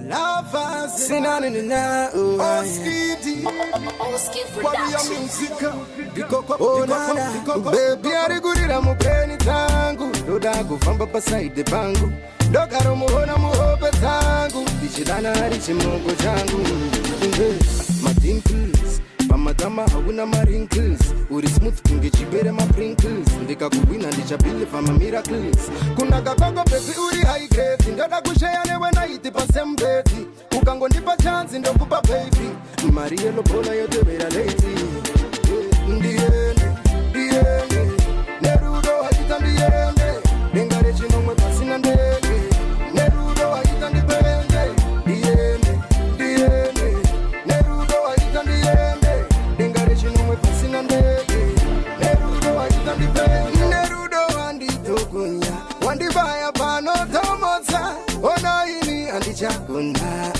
Lovers, sinani na Oskidi, Oski musica, baby arigurira mupeni tangu, doda kufamba pasaide pangu, dogaro muhona muhope tangu, dichidana harichi mungu changu, madinkles, mamadama hauna marinkles, uri smooth kunge chibere ma prinkles, ndika kuwina ndichabili fama miracles, kuna kakoko baby uri high grade, ndoda kushare newe na iti pa sembeti, ukango ndipa chance ndokupa baby, marielo bola yote vera lady, ndiene, nerudo hajita ndiene, dengare chinomwe pasina ndege, nerudo hajita ndibende, ndiene, nerudo hajita ndiene, dengare chinomwe pasina ndege, nerudo hajita ndibende, nerudo anditokunya, wandibaya pano tomotsa, ona ini andichakunda,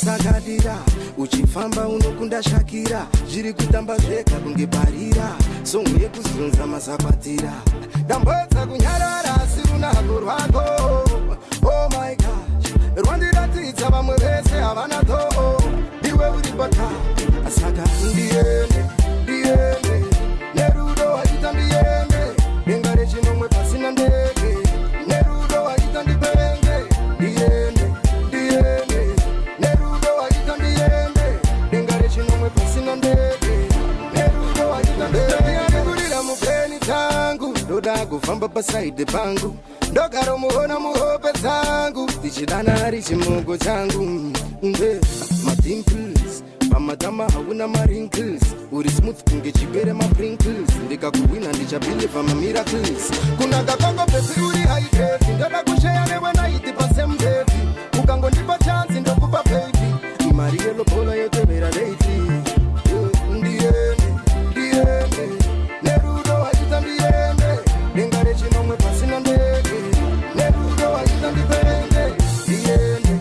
Sagadira, uchifamba unokunda Shakira, jiri kutamba zveka kunge barira, songo yekuzunza masapatira, dambwedza kunyarara sirunako rwako, oh my gosh, rwandiratidza vamwe vese havana toho, iwe uri pata, asaka ndiene, nerudo hajita ndiene, denga rechinomwe pasina ndege, nerudo hajita ndibenge, ndiene, doda kufamba pasaide pangu, dogaro muhona muhope tangu, dichidana harichi mungu changu, madimples, pamadama hauna marinkles, uri smooth kunge chibere ma prinkles, ndika kuwina ndichabili fama miracles, kuna kakoko baby uri high grade, ndoda kushare newe na iti pa sembeti, ukango ndipa chance ndokupa baby, marielo bola yote vera lady, ndiene, nerudo hajita ndiene, dengare chinomwe pasina ndege, nerudo hajita ndibende, ndiene,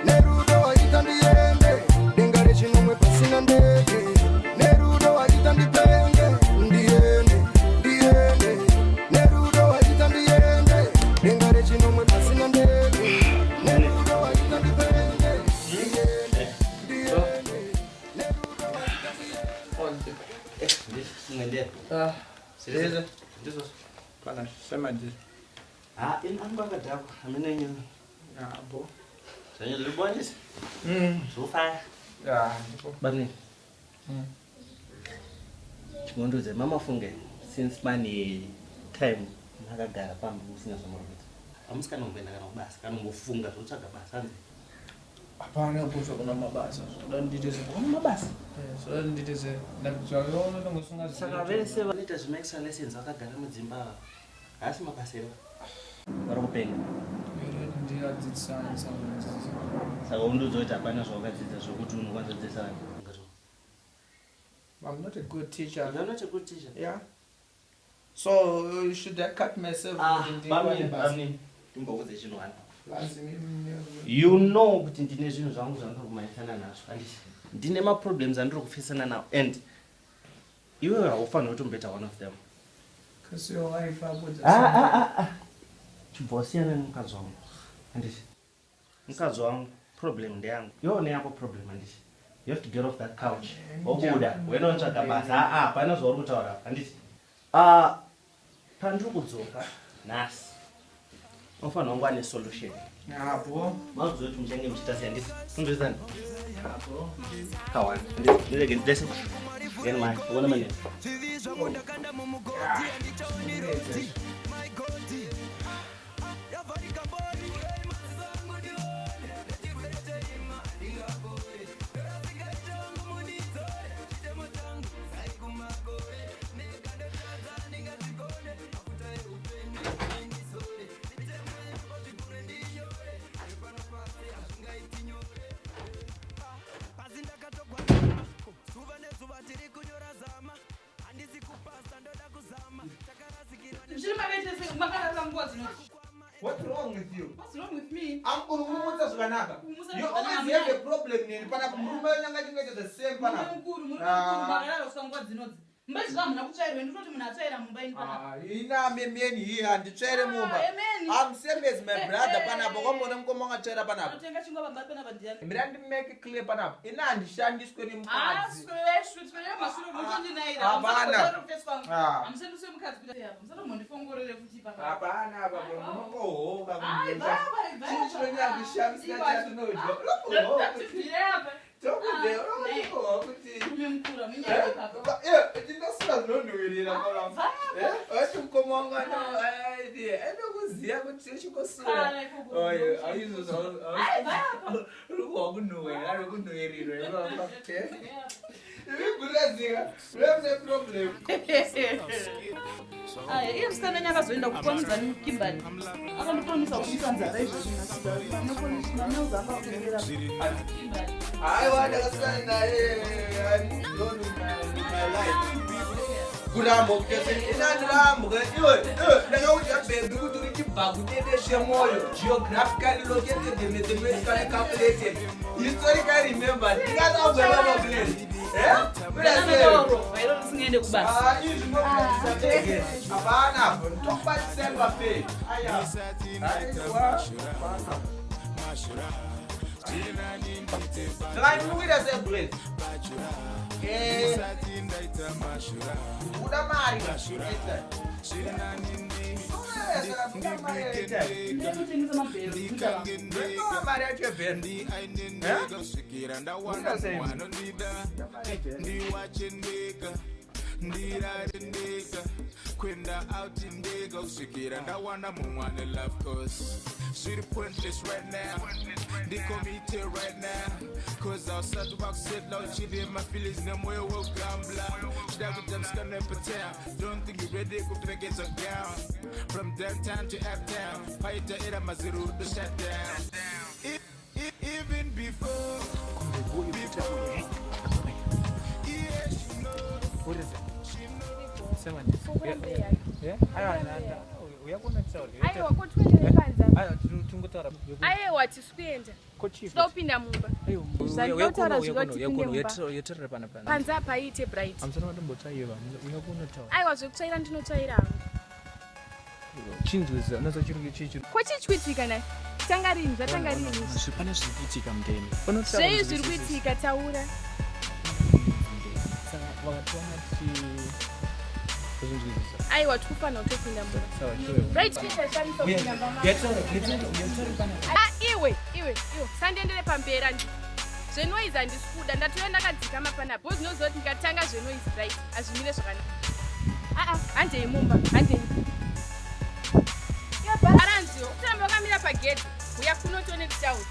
nerudo hajita ndiene, dengare chinomwe pasina ndege, nerudo hajita ndibende, ndiene, nerudo hajita ndiene, dengare chinomwe pasina ndege, nerudo hajita ndibende, Seriously? This was pana sema this. In anga dako, amenenye. Bo. Sanya libwanis? So far. Bani. Chimondoze mama funge since mani time nakagara pambi usina somorobeta. Amusikana ngwenda kana basa, kana ngofunga zotsvaga basa nje. Apana kufa kuna mabasa. Ndanditeze kuna mabasa. So nditeze ndakutsvaga ndomusunga saka vese vanoita zvemax lessons vakagara mudzimba asi mabasero vari kupenga ndiyadzidzisana saka undozoita hapana zvawakadzidza zvokuti unokwanisa kudzidzisa vanhu. I'm not a good teacher. You're not a good teacher? Yeah. So should I cut myself? Timboudze chinhu hano. You know kuti ndine zvinhu zvangu zvandiri kumanisana nazvo handisi. Ndine ma-problems andiri kufisana nawo and iwe haufanira kutombeta one of them. Because your wife chibvosiyana nemukadzi wangu handisi. Mukadzi wangu problem ndeyangu. Iwe neyako problem handisi. You have to get off that couch. Obuda wenotsvaga basa hapana zvauri kutaura handisi. Pandiri kudzoka nhasi unofanira kunge ane solution. Hapo mazuva kuti muchange muchitasi handisi undoisani kawani ndirege ndidese ngeni mari uona manezi What's wrong with you? What's wrong with me? You always have a problem. The same. Mbezika mna kutsvairwe ndinoti munhu atsvaira mumba ini panapa. Ina memeni hii handitsvaire mumba. I'm same as my brother panapa. Kwambona mukoma wangatsvaira panapa. Unotenga chingwa baba panapa ndiani. Mira ndimake clear panapa. Ina handishandiswe nemukadzi. Swere masuro muchondinaira. Hapana. Amsenduse mukadzi kuti yapo. Musatomondifongorere futi papa. Hapana baba munongohoka Ai baba. Chinonya kushamisa chatinodya. Umemkura munyari papa. Ndinosiya zvinonhuwirira papa. Wachi mukoma wangu anokuziya kuti chikosura. Urikuwa kunhuwira arikunhuwirirwa papa. Ikuradzika. Revne problem. Iye musikana nyakazoenda kuponza Kimberly. Akandiponesa kuisa nzara izvozvo. Unoponesa akakuendera Kimberly. Aiwa ndakasiyana naye andoni my life. Kurambo kese inandirambo iwe ndakauya baby kuti uri chibhaku teteshe moyo geographically located mathematically calculated historically remembered ndingatauya baba plane Singende kubasa. Izvi ndinokuisa ndege hapana ndokubatisemba pe aya ndakandikuita seblade uda mari mari yacho bhendi ndirarendeka kwenda out indega usikira ndawana mumwana love course shit pointless right now ndikomite right now cause outside back sit low chili my feelings nemoyo wogambla ndakuti I'm scanning up town don't think you ready to pick it down from downtown to uptown fighter era mazuru to shut down even before What is it? 7 years. Yeah? Aiwa kotwende panza. Tungotara. Aiwa tisikuenda. Stopinda mumba. Yeterere pana. Panza paite bright. Amsana watombotsaiva. Uyakona taura. Aiwa zvekutsvaira ndinotsvaira. Chinzwiza nazo chiri chichi. Kochichwitika naye. Tanga rini zvatanga rini. Zvipana zvikuitika muteni. Zvei zviri kuitika taura. Aiwa tikufanira kutopinda mumba. Bright pinda mumba. Iwe. Sandiendere pamberi andi. Zvenoizi handisi kuda ndatoya ndakadzika mapana bho zvinoziva kuti ndikatanga zvenoizi bright hazvimire zvakanaka. Handei mumba, handei. Aranziwo, kutamba wakamira pagedhi, uya kunotione kutaura.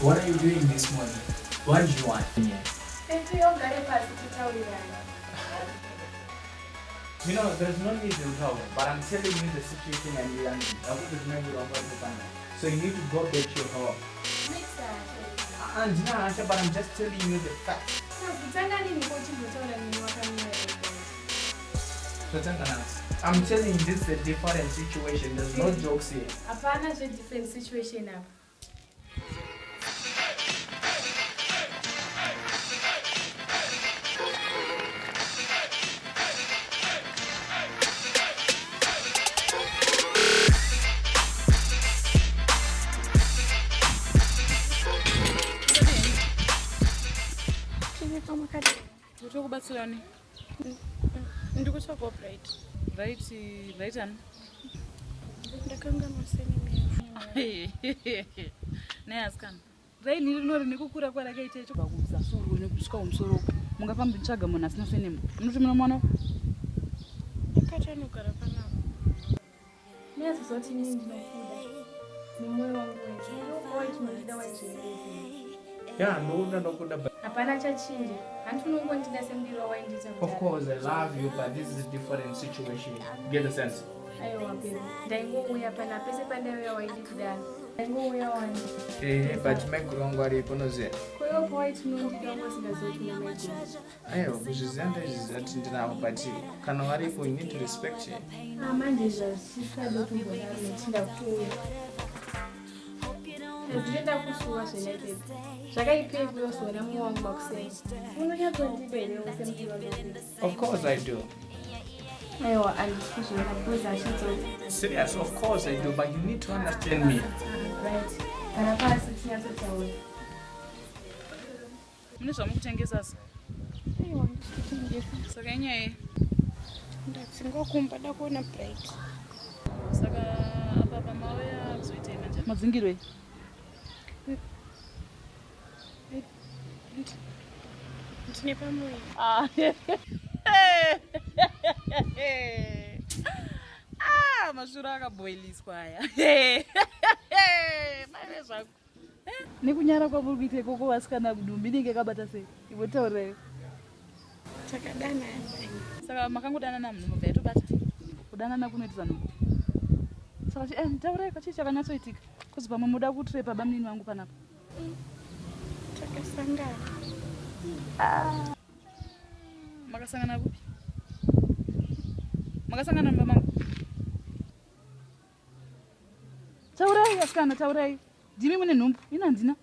What are you doing this morning? What do you want? You know, there's no need to talk, but I'm telling you the situation and you are so you need to go back to your home. And now, but I'm just telling you the facts. I'm telling you this is a different situation. There's no jokes here. Apana a different situation now. Ndikubatsirani. Ndikutsvaka bright. Right ani? Ndakanga maseni meo. Neasikana. Raini rinori nekukura kwarakaita icho bakuzasuru nekusvika kumusoro. Mungafamba mutsvaga munhu asina senemo. Munoti muna mwana? Ndakatanogara panapa. Nezvizoti inini ndinokuda. Nemwoyo wangu wese. Waiti mandida waizvendezi. Yeah, no. Hapana chachinja. Handinongondida semudiro wawaindita. Of course, I love you, but this is a different situation. Get the sense? Aiwa baby. Ndaingouya pana pese pandauya waindi kudaro. Ngouya wani. But maiguru wangu aripo noziya. Kuyopo waitinondida ngosingaziva kuna maiguru. Aiwa kuzviziva ndaizviziva kuti ndinavo but kana varipo you need to respect it. Manje zvazvisada kumbodaro nechinda kuuya. Ndinoenda kusuwa zvenyakezi. Zvakaipei kuyozona mumwe wangu makuseni. Unonyatondibelewo semukuru wangu. Of course I do. Aiwa andikuzviona because achidzoka. Serious, of course I do, but you need to understand me. Right. Kana pasi tinyatsotaura. Mune zvamukutengesa se? Aiwa ndikutengesa. Saka inyaya Ndatsinga kumba ndakuona bright. saka apa pamauya kuzoitei manje madzingirwei Ndine pamwe. Mashuro akaboiliswa aya mane zvako nekunyara kwamuri kuita ikoko vasikana kudumbi inenge kabata sei ivo taureyo Takadana. saka makangodanana munhu mubva yatobata kudanana kunoitisa nhumbu saka taureko chii chakanyatsoitika kuzi pamwe muda kutrepa bamunini wangu panapa Takasangana. makasangana kupi makasangana mumba mangu taurai asikana taurai ndimi mune nhumbu ina handina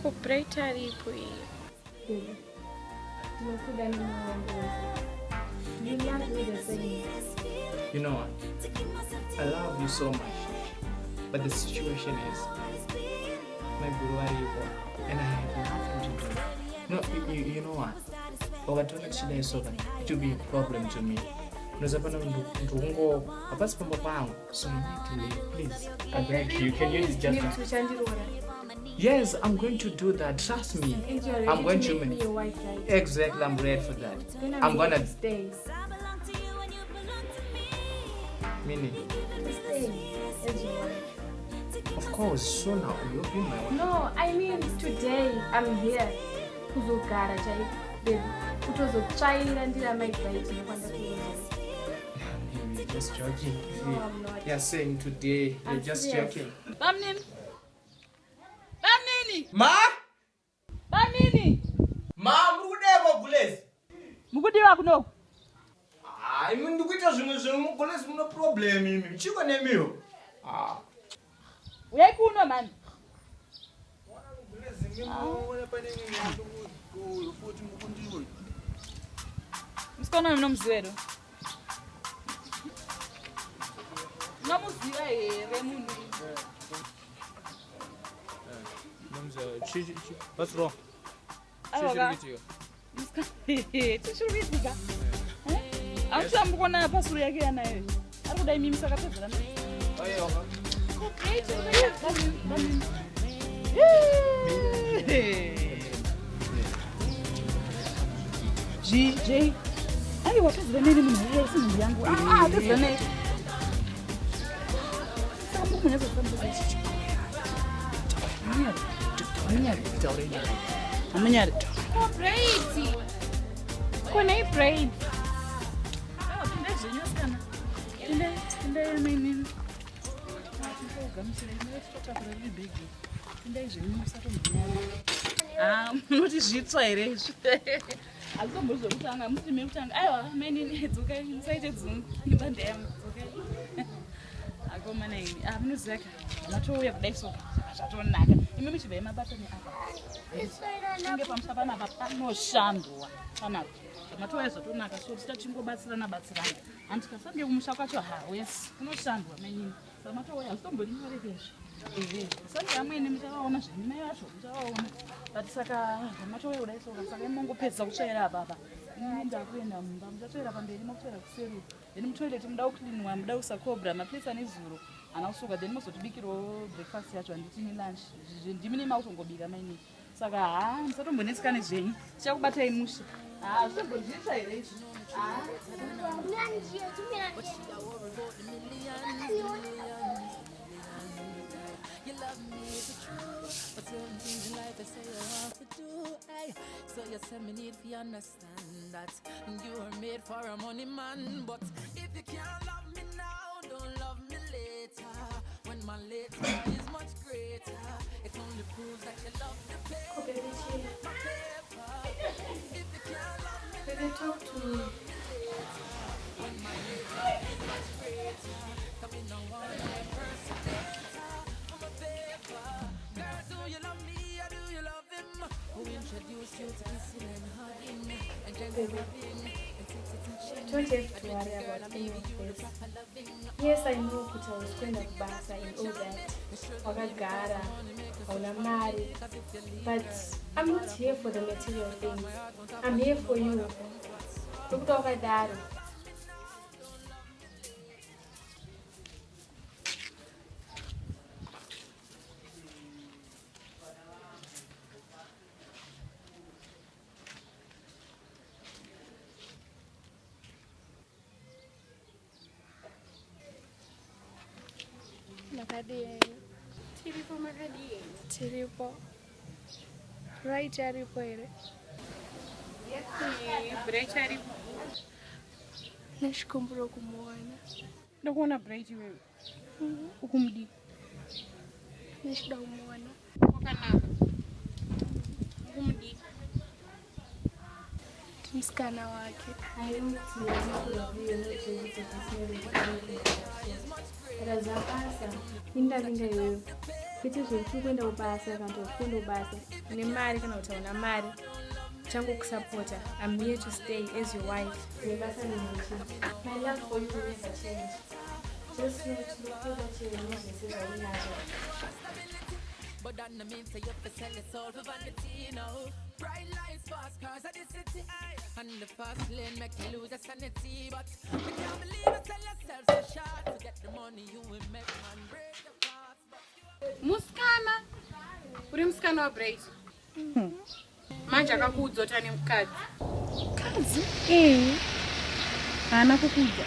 Ko bright aripo iyo. Ndinokuda nemwoyo wangu wose. You love me the same. You know what? I love you so much. But the situation is, my guru aripo, and I have nothing to do. No, you know what? Wakatona chida isoka, it will be a problem to me. Unazapana ndungo, apasi pamba pangu. So you need to leave, please. I beg you, can you just... Yes, I'm going to do that. Trust me. I'm going to make me your wife, right? Exactly, I'm ready for that. Then I'm gonna stay. Meaning, Stay as your wife. of course, so now you'll be my wife. No, I mean today I'm here. Kuzogara chai. Baby, kutozotsvaira ndira my bright nekwanda kuenda. You're just joking. No, I'm not. You're saying today, you're I'm just serious. joking. bamunini bamunini Ma? bamunini Ma, murudeko gulezi? mukudiwa kunoku Ai, ndikuita zvimwe zvinhu gulezi mune problem imi. Chiko nemiwo. uyai kuno mani musikana munomuziva here munomuziva here munhu What's wrong? tichiri kuitika amutambi kuona pasuru yake yanayo ari kudai mimi sakapedzera j aiwa pedzera neni munhu uya isi nhumbi yangu pedzera nei saka muri kunyatsotambuza amanyari Ko bright. Kona bright. pindai zvenyu asikana pindai mainini gamusira inototakura riri bhegi pindai zvenyu musatomhanya munoti zvitsva here izvi hazitombori zvekutanga muti mekutanga aiwa mainini dzokai musaite dzungu imba ndeyangu dzokai akomana ini munoziva ka matouya kudai soka zvatonaka imi muchibva mabata neapa inge pamusha panapa panoshandwa panapa matouya zvatonaka so titachingobatsirana batsirana handi kasange kumusha kwacho yes kunoshandwa mainini saka matouya hazitombori nyorekezve sange amweni muchavaona zvenimai vacho muchavaona but saka zvamatouya kudai soka saka imongopedza kutsvaira apapa ndakuenda mumba muchatsvaira pamberi mokutsvaira kuseru then mutoileti muda kucleanwa muda kusakobra maplesi ane zuro hana kusuka then mozotibikirawo breakfast yacho handiti nelunch ndimi nemautongobika maini saka musatombonetsika nezvenyu tichakubatai musha zvitombozviita here izvi You love me is the truth, but certain things in life I say you have to do. Ay. So you say me need to understand. that you were made for a money man. But if you can't love me now, don't love me later. When my later is much greater, it only proves that you love the paper. If you can't love me Baby, talk to me. when my later is much greater, come in and want my person later. I'm a paper. Girl, do you love me or do you love him? Who introduced you to kissing and hugging and then rubbing and touching? Don't have to worry about any of this. Yes, I know that I was going to Basa and all that. Wakagara, Aunamari. But I'm not here for the material things. I'm here for you. Look over there. Tiripo makadii. Tiripo. Right, Tiripo. Bright aripo. Nashikumbura kumuona. Ndakuona Bright wewe. Ukumdi. Nashida kumuona. Wakana. Ukumdi. Msichana wake. Razapasa. Indavinga wewe. Kitu kwenda ubasa kanto kwenda ubasa. Ni mali kana utaona mali. Changu kusupporta. I'm here to stay as your wife. Nebasa ni mtu. My love for you will never change. Just know to look that you know this is a winner. But that no mean say you have to sell your soul for vanity, you know. Bright lights, fast cars at the city, and the fast lane make you lose your sanity. But you can't believe you sell yourself so short to get the money you will make man break your heart. Muskana. Uri muskana wa Bright. Manje akakudzota nemukadzi. Kadzi? Hana kukudza.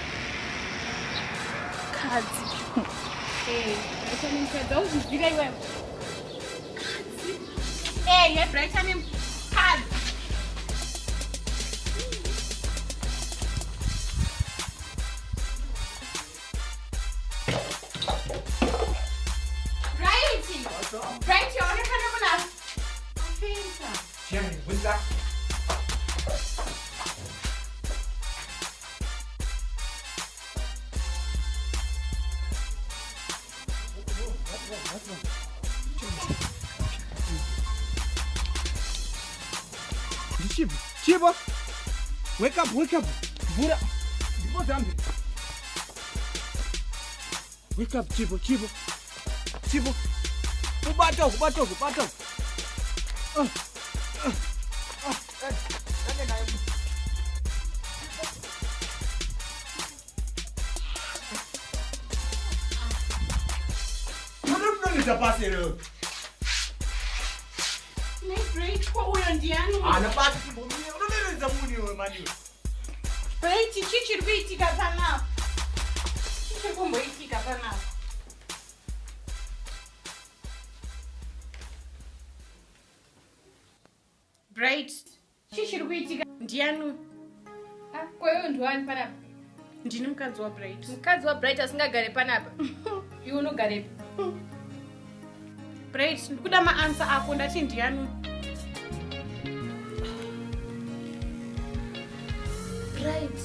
Kadzi. Bright ane mukadzi. Auzvizvira iwewe. Bright ane mukadzi. Bright, yaonekana kuna afisa. Jeremy, what's that? What's wrong? Chibo, wake up. Bura. Wake up, Chibo. Ubato. Zapasero. Bright, kwa huyo ndiani? Anapata kibomia. Unaweza muni wewe mani. Bright, chichi ruitika pana. Chichi kumbo itika pana. Bright, chichi ruitika ndiani? Kwa hiyo ndiwani panapa? Ndini mukadzi wa Bright. Mukadzi wa Bright asingagare panapa. Iwe unogare. Bright, ndikuda maanswer ako ndati ndiani? Bright.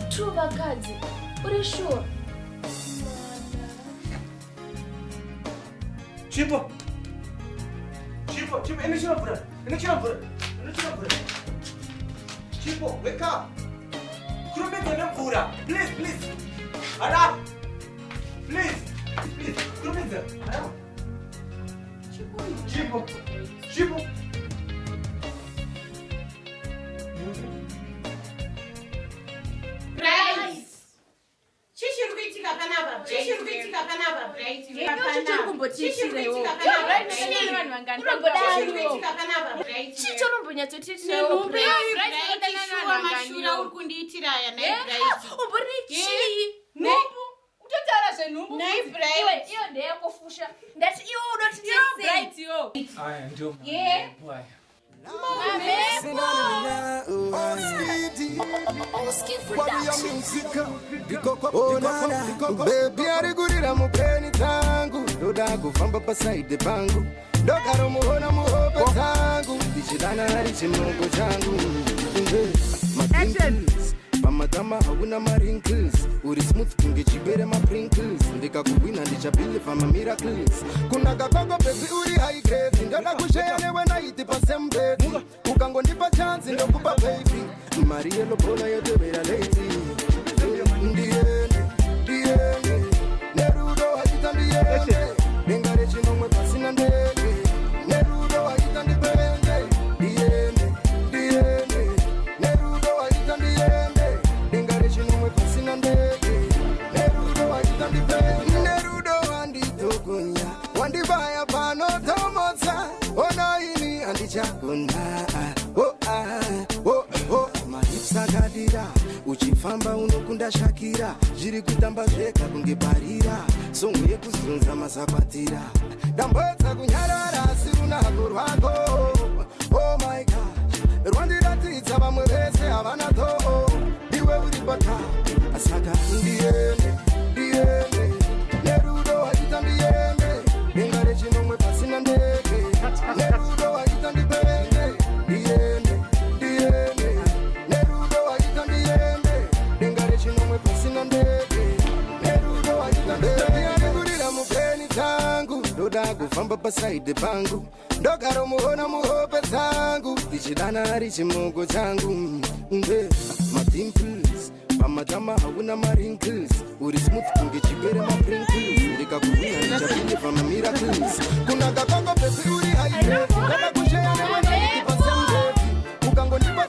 True vakadzi. Uri sure? Chibo, inochira mvura. Chibo, wake up. Kurumidze nemvura. Please. Hurry. Please. Kurumidze. Chibo. Bright. Chichi ruitika panapa. Bright. Baby arigurira mupeni tangu ndoda kufamba pasaide pangu ndogara muhona muhope tangu ndichidana ari chimungu changu pamatama hauna marinkles uri smooth kunge chibere maprinkles ndikakuwina ndichapile pamamiracles kunaka kwako baby uri high grade ndoda kushare newe naiti pasembeti ukangondipa chance ndokupa baby mari yelobola yotevera lady ndiene nerudo hachita ndiene nengare chinomwe pasina ndege nerudo hachita ndipende ndiene nerudo hachita ndiene nengare chinomwe pasina ndege nerudo hachita ndipende nerudo handitokonya wandibaya panotomotsa ona ini handichagona maipsakadira uchifamba unokunda shakira zviri kutamba zveka kunge barira songo yekuzunza masakwatira ndamboedza kunyarara asi runako rwako oh my god rwandiratidza vamwe vese havana toho iwe uri paka asaka ndiende nerudo hachita ndiende denga rechinomwe pasina ndege nerudo hachita ndipende ndiende nerudo hachita ndiende denga rechinomwe pasina ndege nerudo hachita ndiende arigurira mupeni tangu ndoda kufamba pasaide pangu ndogara muhona muhope dzangu ndichidana ari chimungu changu madimples pamatama hauna marinkles uri smooth kunge chibere maprinkles ndikakuwina ndichapinde pamamiracles kunaka kwako baby uri high grade ndada kushare newe naiti pasembeti ukangondipa